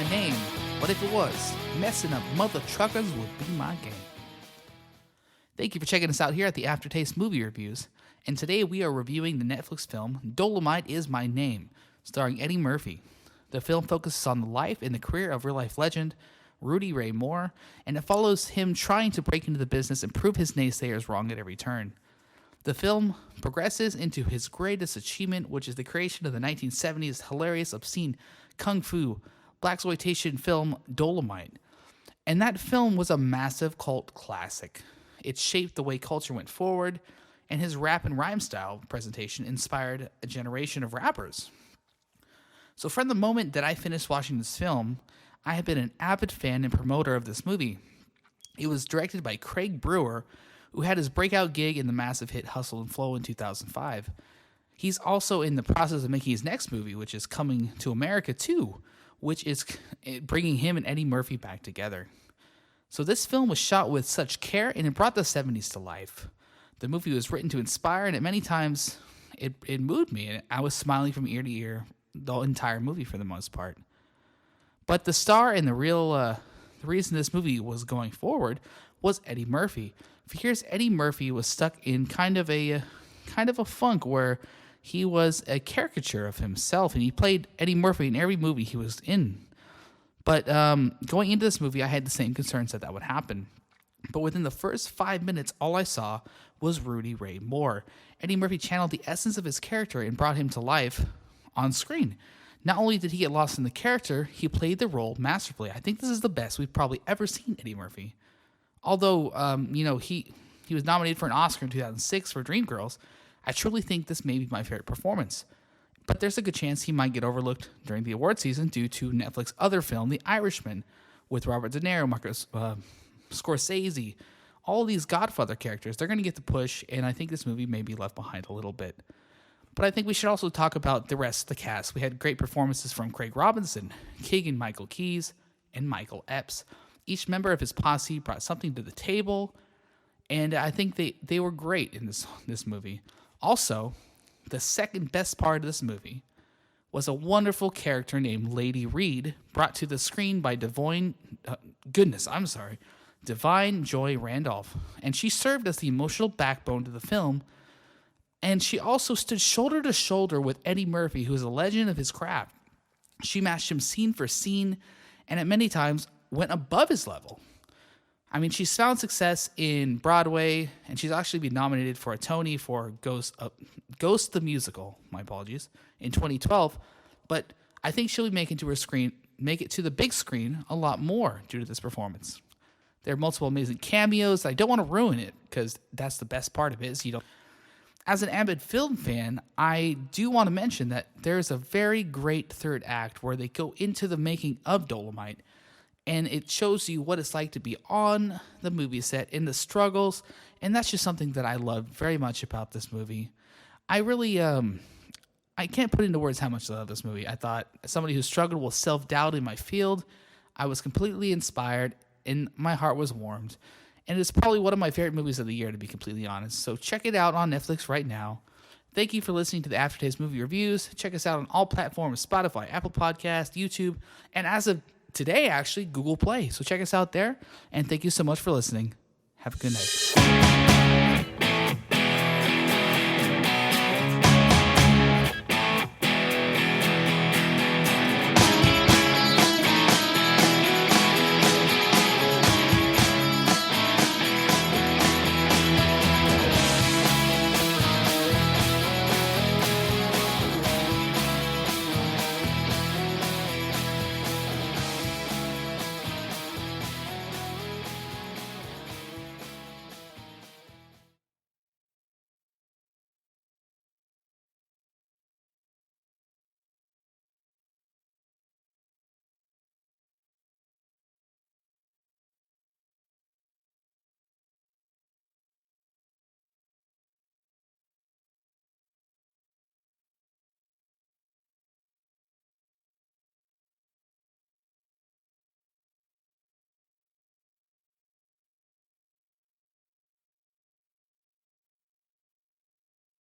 my name. But if it was, messing up mother truckers would be my game. Thank you for checking us out here at the AfterTaste Movie Reviews. And today we are reviewing the Netflix film Dolemite is My Name, starring Eddie Murphy. The film focuses on the life and the career of real-life legend Rudy Ray Moore, and it follows him trying to break into the business and prove his naysayers wrong at every turn. The film progresses into his greatest achievement, which is the creation of the 1970s hilarious, obscene kung fu blaxploitation film Dolemite. And that film was a massive cult classic. It shaped the way culture went forward, and his rap and rhyme style presentation inspired a generation of rappers. So from the moment that I finished watching this film, I have been an avid fan and promoter of this movie. It was directed by Craig Brewer, who had his breakout gig in the massive hit Hustle and Flow in 2005. He's also in the process of making his next movie, which is Coming to America 2, which is bringing him and Eddie Murphy back together. So this film was shot with such care, and it brought the 70s to life. The movie was written to inspire, and at many times it moved me, and I was smiling from ear to ear the entire movie for the most part. But the star and the reason this movie was going forward was Eddie Murphy. For years, Eddie Murphy was stuck in kind of a funk where he was a caricature of himself, and he played Eddie Murphy in every movie he was in. But going into this movie, I had the same concerns that would happen. But within the first 5 minutes, all I saw was Rudy Ray Moore. Eddie Murphy channeled the essence of his character and brought him to life on screen. Not only did he get lost in the character, he played the role masterfully. I think this is the best we've probably ever seen Eddie Murphy. Although, he was nominated for an Oscar in 2006 for Dreamgirls, I truly think this may be my favorite performance. But there's a good chance he might get overlooked during the award season due to Netflix's other film, The Irishman, with Robert De Niro, Marcus Scorsese, all these Godfather characters. They're going to get the push, and I think this movie may be left behind a little bit. But I think we should also talk about the rest of the cast. We had great performances from Craig Robinson, Keegan-Michael Key, and Michael Epps. Each member of his posse brought something to the table, and I think they were great in this movie. Also, the second best part of this movie was a wonderful character named Lady Reed, brought to the screen by Divine Joy Randolph. And she served as the emotional backbone to the film, and she also stood shoulder to shoulder with Eddie Murphy, who is a legend of his craft. She matched him scene for scene, and at many times went above his level. I mean, she's found success in Broadway, and she's actually been nominated for a Tony for Ghost the Musical, my apologies, in 2012. But I think she'll make it to the big screen a lot more due to this performance. There are multiple amazing cameos. I don't want to ruin it because that's the best part of it. As an avid film fan, I do want to mention that there's a very great third act where they go into the making of Dolemite, and it shows you what it's like to be on the movie set in the struggles, and that's just something that I love very much about this movie. I really, I can't put into words how much I love this movie. I thought, as somebody who struggled with self-doubt in my field, I was completely inspired, and my heart was warmed. And it's probably one of my favorite movies of the year, to be completely honest. So check it out on Netflix right now. Thank you for listening to the AfterTaste Movie Reviews. Check us out on all platforms, Spotify, Apple Podcasts, YouTube, and as of today, actually, Google Play. So check us out there, and thank you so much for listening. Have a good night.